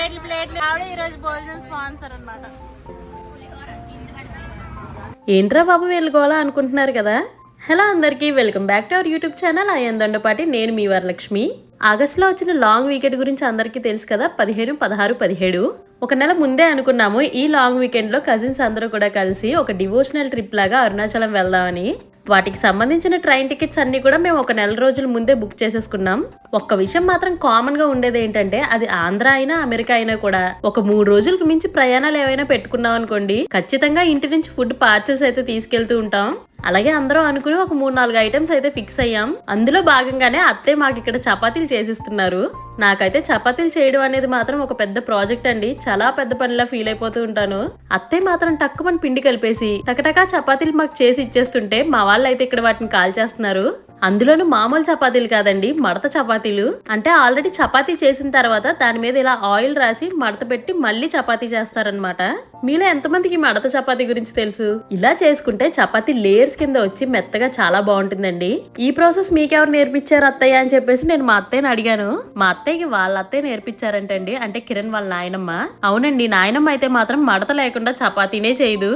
ప్లేట్లు ఆవిడ ఈ రోజు భోజనం స్పాన్సర్ అన్నమాట. ఏంట్రా బాబు వెళ్ళుకోవాలా అనుకుంటున్నారు కదా. హలో అందరికీ, welcome back to our YouTube channel అయ్యందొండపాటి. నేను మీ వరలక్ష్మి. ఆగస్టులో వచ్చిన లాంగ్ వీకెండ్ గురించి అందరికీ తెలుసు కదా. 15, 16, 17 ఒక నెల ముందే అనుకున్నాము ఈ లాంగ్ వీకెండ్ లో కజిన్స్ అందరూ కూడా కలిసి ఒక డివోషనల్ ట్రిప్ లాగా అరుణాచలం వెళ్దామని. వాటికి సంబంధించిన ట్రైన్ టికెట్స్ అన్ని కూడా మేము ఒక నెల రోజుల ముందే బుక్ చేసేసుకున్నాం. ఒక్క విషయం మాత్రం కామన్ గా ఉండేది ఏంటంటే, అది ఆంధ్ర అయినా అమెరికా అయినా కూడా ఒక 3 రోజులకు మించి ప్రయాణాలు ఏవైనా పెట్టుకున్నాం అనుకోండి, ఖచ్చితంగా ఇంటి నుంచి ఫుడ్ పార్సెల్స్ అయితే తీసుకెళ్తూ ఉంటాం. అలాగే అందరం అనుకుని ఒక 3-4 ఐటమ్స్ అయితే ఫిక్స్ అయ్యాం. అందులో భాగంగానే అత్తే మాకు ఇక్కడ చపాతీలు చేసిస్తున్నారు. నాకైతే చపాతీలు చేయడం అనేది మాత్రం ఒక పెద్ద ప్రాజెక్ట్ అండి. చాలా పెద్ద పనిలా ఫీల్ అయిపోతూ ఉంటాను. అత్తే మాత్రం టక్కుమని పిండి కలిపేసి టకటకా చపాతీలు మాకు చేసి ఇచ్చేస్తుంటే, మా వాళ్ళు అయితే ఇక్కడ వాటిని కాల్ చేస్తున్నారు. అందులోనూ మామూలు చపాతీలు కాదండి, మడత చపాతీలు. అంటే ఆల్రెడీ చపాతీ చేసిన తర్వాత దాని మీద ఇలా ఆయిల్ రాసి మడత పెట్టి మళ్ళీ చపాతీ చేస్తారనమాట. మీలో ఎంతమందికి మడత చపాతీ గురించి తెలుసు? ఇలా చేసుకుంటే చపాతీ లేయర్స్ కింద వచ్చి మెత్తగా చాలా బాగుంటుందండి. ఈ ప్రాసెస్ మీకెవరు నేర్పించారు అత్తయ్య అని చెప్పేసి నేను మా అత్తయ్యని అడిగాను. మా అత్తయ్యకి వాళ్ళ అత్తయ్య నేర్పించారంటండి, అంటే కిరణ్ వాళ్ళ నాయనమ్మ. అవునండి, నాయనమ్మ అయితే మాత్రం మడత లేకుండా చపాతీనే చేయదు.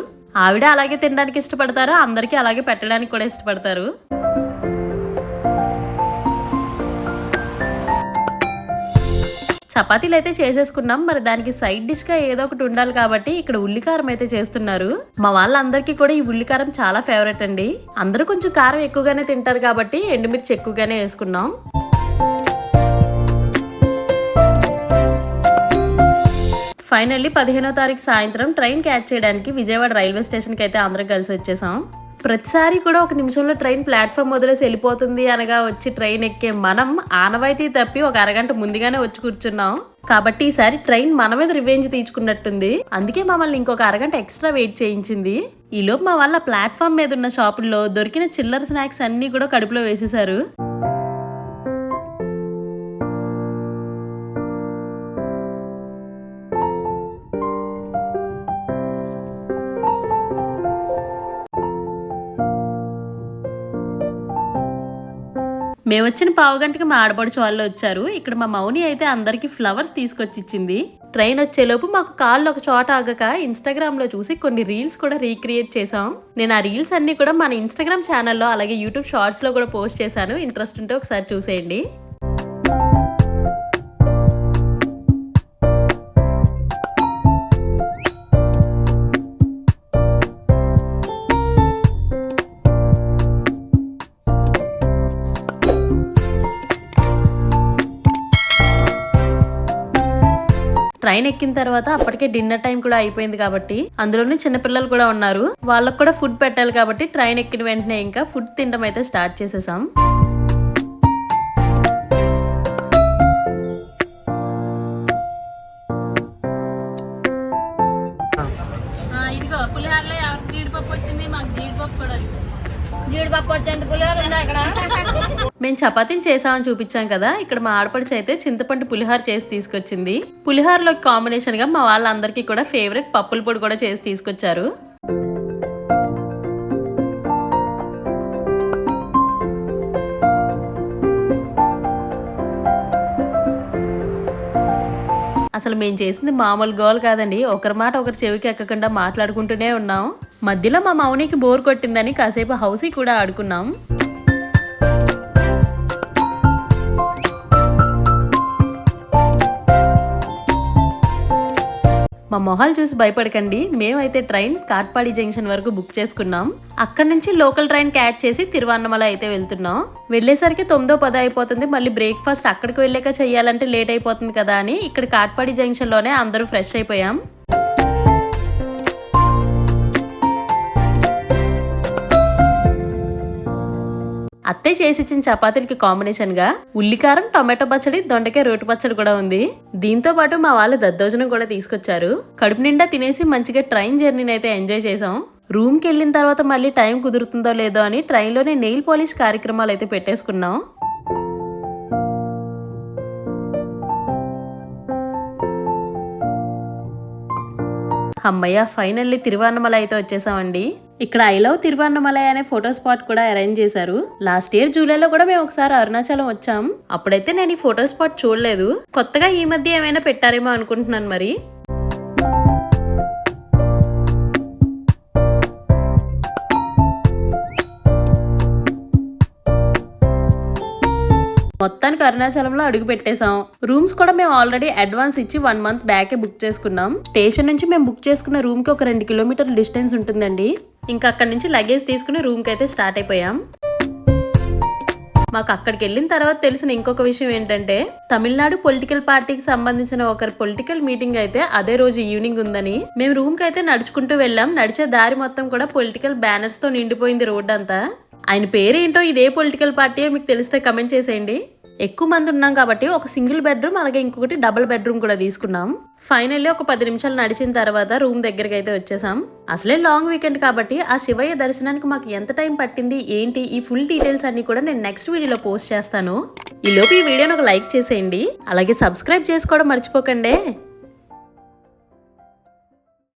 ఆవిడ అలాగే తినడానికి ఇష్టపడతారు, అందరికీ అలాగే పెట్టడానికి కూడా ఇష్టపడతారు. చపాతీలు అయితే చేసేసుకున్నాం. మరి దానికి సైడ్ డిష్ గా ఏదో ఒకటి ఉండాలి కాబట్టి ఇక్కడ ఉల్లికారం అయితే చేస్తున్నారు. మా వాళ్ళందరికీ కూడా ఈ ఉల్లికారం చాలా ఫేవరెట్ అండి. అందరూ కొంచెం కారం ఎక్కువగానే తింటారు కాబట్టి ఎండుమిర్చి ఎక్కువగానే వేసుకున్నాం. ఫైనల్లీ 15వ తారీఖు సాయంత్రం ట్రైన్ క్యాచ్ చేయడానికి విజయవాడ రైల్వే స్టేషన్ కి అయితే అందరం కలిసి వచ్చేసాం. ప్రతిసారి కూడా ఒక నిమిషంలో ట్రైన్ ప్లాట్ఫామ్ వదిలేసి వెళ్ళిపోతుంది అనగా వచ్చి ట్రైన్ ఎక్కే మనం ఆనవాయితీ తప్పి ఒక అరగంట ముందుగానే వచ్చి కూర్చున్నాం. కాబట్టి ఈసారి ట్రైన్ మన మీద రివెంజ్ తీర్చుకున్నట్టుంది. అందుకే మమ్మల్ని ఇంకొక అరగంట ఎక్స్ట్రా వెయిట్ చేయించింది. ఈలోపు మా వాళ్ళ ప్లాట్ఫామ్ మీద ఉన్న షాపుల్లో దొరికిన చిల్లర స్నాక్స్ అన్ని కూడా కడుపులో వేసేశారు. మేము వచ్చిన పావుగంటకి మా ఆడపడుచు వాళ్ళు వచ్చారు. ఇక్కడ మా మౌని అయితే అందరికి ఫ్లవర్స్ తీసుకొచ్చి ఇచ్చింది. ట్రైన్ వచ్చేలోపు మాకు కాళ్ళు ఒక చోట ఆగక ఇన్స్టాగ్రామ్ లో చూసి కొన్ని రీల్స్ కూడా రీక్రియేట్ చేసాం. నేను ఆ రీల్స్ అన్ని కూడా మన ఇన్స్టాగ్రామ్ ఛానల్లో అలాగే యూట్యూబ్ షార్ట్స్ లో కూడా పోస్ట్ చేశాను. ఇంట్రెస్ట్ ఉంటే ఒకసారి చూసేయండి. ట్రైన్ ఎక్కిన తర్వాత అప్పటికే డిన్నర్ టైం కూడా అయిపోయింది కాబట్టి, అందులోనే చిన్నపిల్లలు కూడా ఉన్నారు, వాళ్ళకు కూడా ఫుడ్ పెట్టాలి కాబట్టి ట్రైన్ ఎక్కిన వెంటనే ఇంకా ఫుడ్ తినడం అయితే స్టార్ట్ చేసేసాం. ఇదిగో పులిహోరలో ఎవరికి జీడిపప్పు వచ్చింది, మాకు జీడిపప్పు కూడా వచ్చింది. జీడిపప్పు వచ్చేంత పులిహోర ఉందా ఇక్కడ? మేము చపాతీలు చేసామని చూపించాం కదా, ఇక్కడ మా ఆడపడిచి అయితే చింతపండు పులిహోర చేసి తీసుకొచ్చింది. పులిహోరలోకి కాంబినేషన్ గా మా వాళ్ళందరికీ కూడా ఫేవరెట్ పప్పుల పొడి కూడా చేసి తీసుకొచ్చారు. అసలు మేము చేసింది మామూలు గోల్ కాదండి. ఒకరి మాట ఒకరి చెవికి ఎక్కకుండా మాట్లాడుకుంటూనే ఉన్నాం. మధ్యలో మా మౌనికి బోర్ కొట్టిందని కాసేపు హౌసీ కూడా ఆడుకున్నాం. మా మొహాలు చూసి భయపడకండి, మేమైతే ట్రైన్ కాట్పాడి జంక్షన్ వరకు బుక్ చేసుకున్నాం. అక్కడి నుంచి లోకల్ ట్రైన్ క్యాచ్ చేసి తిరువన్నమల అయితే వెళ్తున్నాం. వెళ్ళేసరికి 9:10 అయిపోతుంది. మళ్ళీ బ్రేక్ఫాస్ట్ అక్కడికి వెళ్ళాక చెయ్యాలంటే లేట్ అయిపోతుంది కదా అని ఇక్కడ కాట్పాడి జంక్షన్ లోనే అందరూ ఫ్రెష్ అయిపోయాం. అత్తయ్య చేసి ఇచ్చిన చపాతీలకి కాంబినేషన్ గా ఉల్లికారం, టొమాటో పచ్చడి, దొండకాయ రోటి పచ్చడి కూడా ఉంది. దీంతో పాటు మా వాళ్ళు దద్దోజనం కూడా తీసుకొచ్చారు. కడుపు నిండా తినేసి మంచిగా ట్రైన్ జర్నీని అయితే ఎంజాయ్ చేసాం. రూమ్ కి వెళ్ళిన తర్వాత మళ్ళీ టైం కుదురుతుందో లేదో అని ట్రైన్ లోనే నెయిల్ పాలిష్ కార్యక్రమాలు అయితే పెట్టేసుకున్నాం. అమ్మయ్య, ఫైనల్లీ తిరువన్నమల అయితే వచ్చేసామండి. ఇక్కడ ఐ లవ్ తిరువన్నమలై అనే ఫోటో స్పాట్ కూడా అరేంజ్ చేశారు. లాస్ట్ ఇయర్ జూలైలో కూడా మేము ఒకసారి అరుణాచలం వచ్చాం. అప్పుడైతే నేను ఈ ఫోటో స్పాట్ చూడలేదు. కొత్తగా ఈ మధ్య ఏమైనా పెట్టారేమో అనుకుంటున్నాను మరి. మొత్తానికి అరుణాచలంలో అడుగు పెట్టేశాం. రూమ్స్ కూడా మేము ఆల్రెడీ అడ్వాన్స్ ఇచ్చి 1 month బ్యాకే బుక్ చేసుకున్నాం. స్టేషన్ నుంచి మేము బుక్ చేసుకున్న రూమ్ కి ఒక 2 kilometerల డిస్టెన్స్ ఉంటుందండి. ఇంకా అక్కడ నుంచి లగేజ్ తీసుకుని రూమ్ కి అయితే స్టార్ట్ అయిపోయాం. మాకు అక్కడికి వెళ్ళిన తర్వాత తెలిసిన ఇంకొక విషయం ఏంటంటే తమిళనాడు పొలిటికల్ పార్టీకి సంబంధించిన ఒకరి పొలిటికల్ మీటింగ్ అయితే అదే రోజు ఈవినింగ్ ఉందని. మేము రూమ్ కి అయితే నడుచుకుంటూ వెళ్ళాం. నడిచే దారి మొత్తం కూడా పొలిటికల్ బ్యానర్స్ తో నిండిపోయింది రోడ్ అంతా. ఆయన పేరేంటో ఇదే పొలిటికల్ పార్టీ మీకు తెలిస్తే కమెంట్ చేసేయండి. ఎక్కువ మంది ఉన్నాం కాబట్టి ఒక సింగిల్ బెడ్రూమ్ అలాగే ఇంకొకటి డబుల్ బెడ్రూమ్ కూడా తీసుకున్నాం. ఫైనల్లీ ఒక 10 నిమిషాలు నడిచిన తర్వాత రూమ్ దగ్గరికి అయితే వచ్చేసాం. అసలే లాంగ్ వీకెండ్ కాబట్టి ఆ శివయ్య దర్శనానికి మాకు ఎంత టైం పట్టింది ఏంటి ఈ ఫుల్ డీటెయిల్స్ అన్ని కూడా నేను నెక్స్ట్ వీడియోలో పోస్ట్ చేస్తాను. ఈలోపు ఈ వీడియోని ఒక లైక్ చేసేయండి. అలాగే సబ్స్క్రైబ్ చేసుకోవడం మర్చిపోకండి.